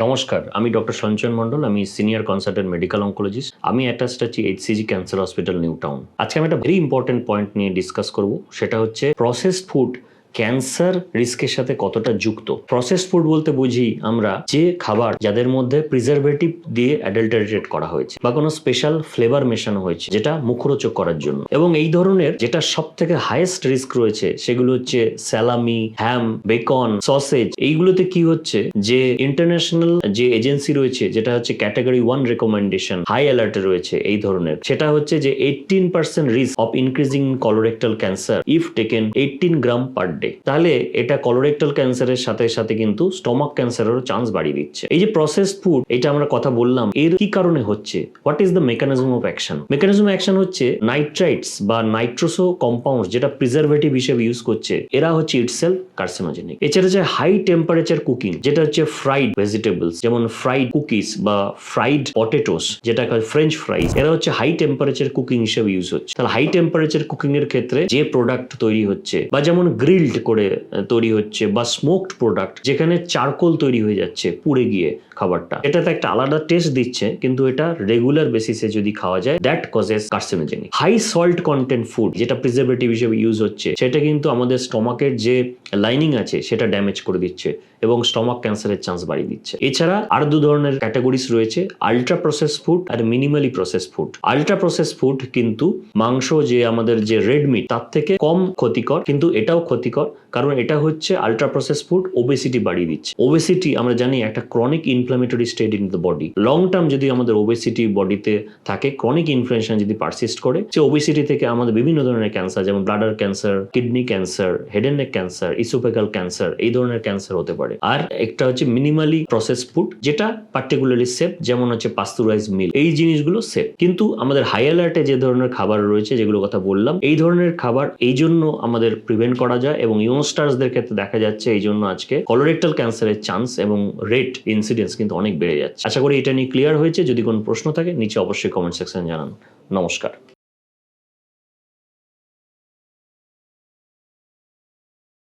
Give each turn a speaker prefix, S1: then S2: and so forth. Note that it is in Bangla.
S1: নমস্কার, আমি ডক্টর সঞ্চয়ন মণ্ডল। আমি সিনিয়র কনসালটেন্ট মেডিকেল অনকোলজিস্ট। আমি অ্যাটাচড আছি HCG cancer hospital new town. আজকে আমি একটা ভেরি ইম্পর্টেন্ট পয়েন্ট নিয়ে ডিসকাস করব। সেটা হচ্ছে প্রসেসড ফুড ক্যান্সার রিস্কের সাথে কতটা যুক্ত। প্রসেসড ফুড বলতে বুঝি আমরা যে খাবার যাদের মধ্যে প্রিজারভেটিভ দিয়ে অ্যাডাল্টারেটেড করা হয়েছে বা কোনো স্পেশাল ফ্লেভার মেশানো হয়েছে যেটা মুখরোচক করার জন্য। এবং এই ধরনের যেটা সব থেকে হাইয়েস্ট রিস্ক রয়েছে সেগুলো হচ্ছে স্যালামি, হ্যাম, বেকন, সসেজ। এইগুলোতে কি হচ্ছে যে ইন্টারন্যাশনাল যে এজেন্সি রয়েছে যেটা হচ্ছে ক্যাটাগরি 1 রেকমেন্ডেশন হাই অ্যালার্টে রয়েছে এই ধরনের, সেটা হচ্ছে যে 18% risk of increasing colorectal cancer if taken 18 gram per day. তাহলে এটা কলোরেক্টাল ক্যান্সারের সাথে সাথে কিন্তু স্টমাক ক্যান্সারেরও চান্স বাড়িয়ে দিচ্ছে। এই যে প্রসেসড ফুড, এটা আমরা কথা বললাম, এর কি কারণে হচ্ছে, what is the mechanism of action. Mechanism of action হচ্ছে নাইট্রাইটস বা নাইট্রোসো কম্পাউন্ড যেটা প্রিজারভেটিভ হিসেবে ইউজ করছে, এরা হচ্ছে ইটসেলফ কার্সিনোজেনিক। এছাড়া হচ্ছে হাই টেম্পারেচার কুকিং, যেটা হচ্ছে ফ্রাইড ভেজিটেবলস যেমন ফ্রাইড কুকিজ বা ফ্রাইড পটেটোস যেটা ফ্রেঞ্চ ফ্রাইজ, এরা হচ্ছে হাই টেম্পারেচার কুকিং হিসেবে ইউজ হচ্ছে। তাহলে হাই টেম্পারেচার কুকিং এর ক্ষেত্রে যে প্রোডাক্ট তৈরি হচ্ছে বা যেমন গ্রিলড করে তৈরি হচ্ছে বা স্মোকড প্রোডাক্ট যেখানে চারকোল তৈরি হয়ে যাচ্ছে পুড়ে গিয়ে খাবারটা, এটাতে একটা আলাদা টেস্ট দিচ্ছে, কিন্তু এটা রেগুলার বেসিসে যদি খাওয়া যায় that causes carcinogenic. High salt content food যেটা প্রিজারভেটিভ হিসেবে ইউজ হচ্ছে, সেটা কিন্তু আমাদের স্টমাকের যে লাইনিং আছে সেটা ড্যামেজ করে দিচ্ছে এবং স্টমাক ক্যান্সারের চান্স বাড়িয়ে দিচ্ছে। এছাড়া আর দু ধরনের ক্যাটাগরিজ রয়েছে, আলট্রা প্রসেস ফুড আর minimally process food. Ultra process food কিন্তু মাংস যে আমাদের যে রেড মিট তার থেকে কম ক্ষতিকর, কিন্তু এটাও ক্ষতিকর, কারণ এটা হচ্ছে আলট্রা প্রসেস ফুড ওবেসিটি বাড়িয়ে দিচ্ছে। ওবেসিটি আমরা জানি একটা chronic inflammatory state in the body. Long term যদি আমাদের ওবেসিটি বডিতে থাকে, ক্রনিক ইনফ্লামেশন যদি পারসিস্ট করে, সে ওবেসিটি থেকে আমাদের বিভিন্ন ধরনের ক্যান্সার যেমন bladder cancer, kidney cancer, head and neck cancer, oesophageal cancer, এই ধরনের ক্যান্সার হতে পারে। আর একটা হচ্ছে মিনিমালি প্রসেস ফুড যেটা পার্টিকুলারলি সেফ, যেমন হচ্ছে পাস্তুরাইজ মিল, এই জিনিসগুলো সেফ। কিন্তু আমাদের হাই অ্যালার্টে যে ধরনের খাবার রয়েছে যেগুলো কথা বললাম, এই ধরনের খাবার এই জন্য আমাদের প্রিভেন্ট করা যায় এবং ইয়ংস্টার্সদের ক্ষেত্রে দেখা যাচ্ছে এই জন্য আজকে কলোরেক্টাল ক্যান্সারের চান্স এবং রেট ইনসিডেন্স কিন্তু অনেক বেড়ে যাচ্ছে। আশা করি এটা নিয়ে ক্লিয়ার হয়েছে। যদি কোনো প্রশ্ন থাকে নিচে অবশ্যই কমেন্ট সেকশনে জানান। নমস্কার।